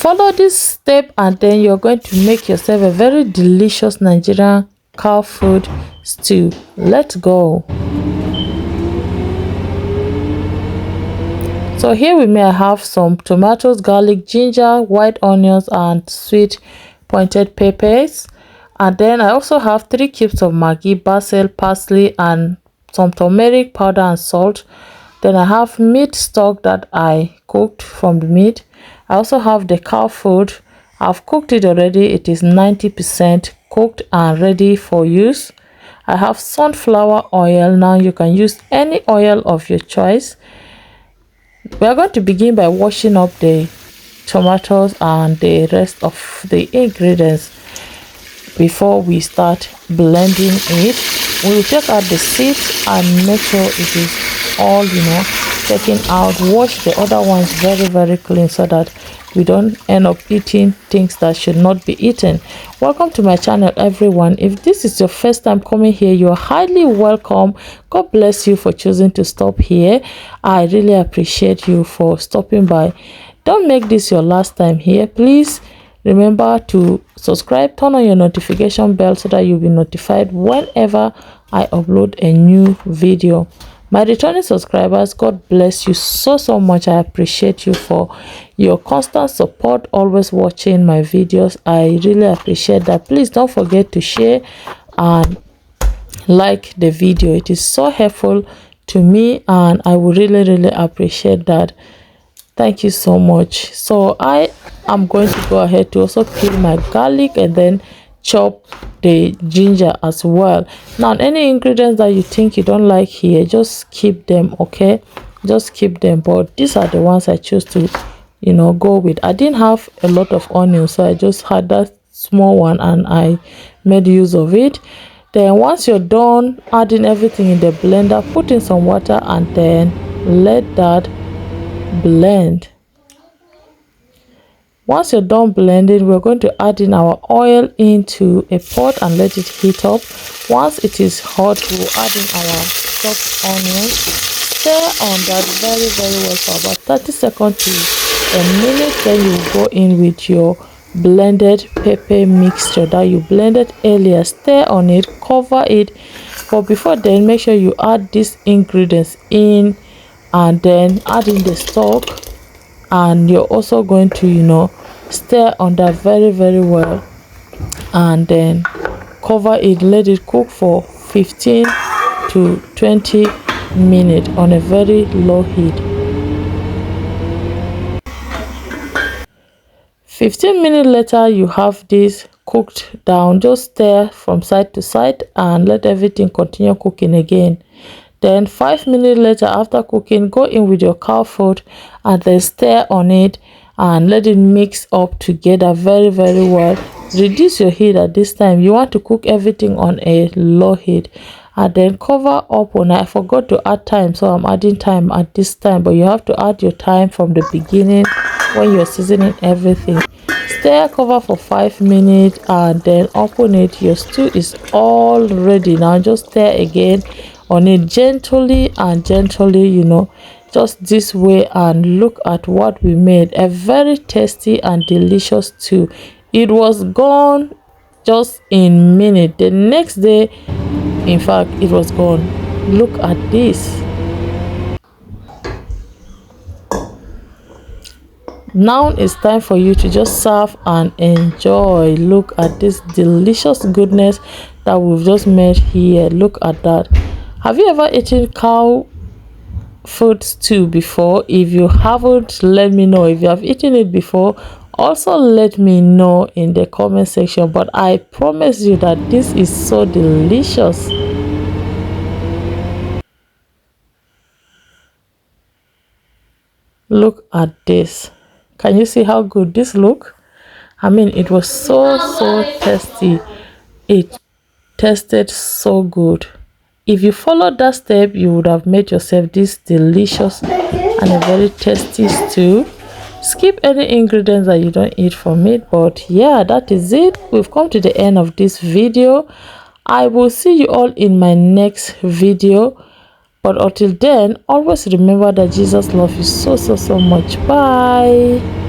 Follow this step and then you're going to make yourself a very delicious Nigerian cow food stew. Let's go. So here we may have some tomatoes, garlic, ginger, white onions, and sweet pointed peppers. And then I also have 3 cubes of Maggi, basil, parsley, and some turmeric powder and salt. Then I have meat stock that I cooked from the meat. I also have the cow food. I've cooked it already. It is 90% cooked and ready for use. I have sunflower oil. Now you can use any oil of your choice. We are going to begin by washing up the tomatoes and the rest of the ingredients before we start blending it. We will take out the seeds and make sure it is all, taken out. Wash the other ones very clean so that we don't end up eating things that should not be eaten. Welcome to my channel, everyone. If this is your first time coming here, you're highly welcome. God bless you for choosing to stop here. I really appreciate you for stopping by. Don't make this your last time here. Please remember to subscribe, turn on your notification bell so that you'll be notified whenever I upload a new video. My returning subscribers, God bless you so much. I appreciate you for your constant support, always watching my videos. I really appreciate that. Please don't forget to share and like the video. It is so helpful to me and I would really appreciate that. Thank you so much. So I am going to go ahead to also peel my garlic and then chop the ginger as well. Now any ingredients that you think you don't like here, just keep them, okay? Just keep them, but these are the ones I choose to go with. I didn't have a lot of onions, so I just had that small one and I made use of it. Then once you're done adding everything in the blender, put in some water and then let that blend. Once you're done blending, we're going to add in our oil into a pot and let it heat up. Once it is hot, we'll add in our chopped onions. Stir on that very well for about 30 seconds to a minute. Then you go in with your blended pepper mixture that you blended earlier. Stir on it, cover it, but before then make sure you add these ingredients in and then add in the stock, and you're also going to stir on that very well and then cover it. Let it cook for 15 to 20 minutes on a very low heat. 15 minutes later, you have this cooked down. Just stir from side to side and let everything continue cooking again. Then 5 minutes later, after cooking, go in with your cow food and then stir on it and let it mix up together very well. Reduce your heat at this time. You want to cook everything on a low heat and then cover up on. I forgot to add time, so I'm adding time at this time, but you have to add your time from the beginning when you're seasoning everything. Stir, cover for 5 minutes and then open it. Your stew is all ready. Now just stir again on it gently, just this way, and look at what we made. A very tasty and delicious stew. It was gone just in minutes. The next day, in fact, it was gone. Look at this. Now it's time for you to just serve and enjoy. Look at this delicious goodness that we've just made here. Look at that. Have you ever eaten cow food stew before? If you haven't, let me know. If you have eaten it before, also let me know in the comment section. But I promise you that this is so delicious. Look at this. Can you see how good this look? I mean, it was so tasty. It tasted so good. If you followed that step, you would have made yourself this delicious and a very tasty stew. Skip any ingredients that you don't eat from it. But yeah, that is it. We've come to the end of this video. I will see you all in my next video. But until then, always remember that Jesus loves you so much. Bye.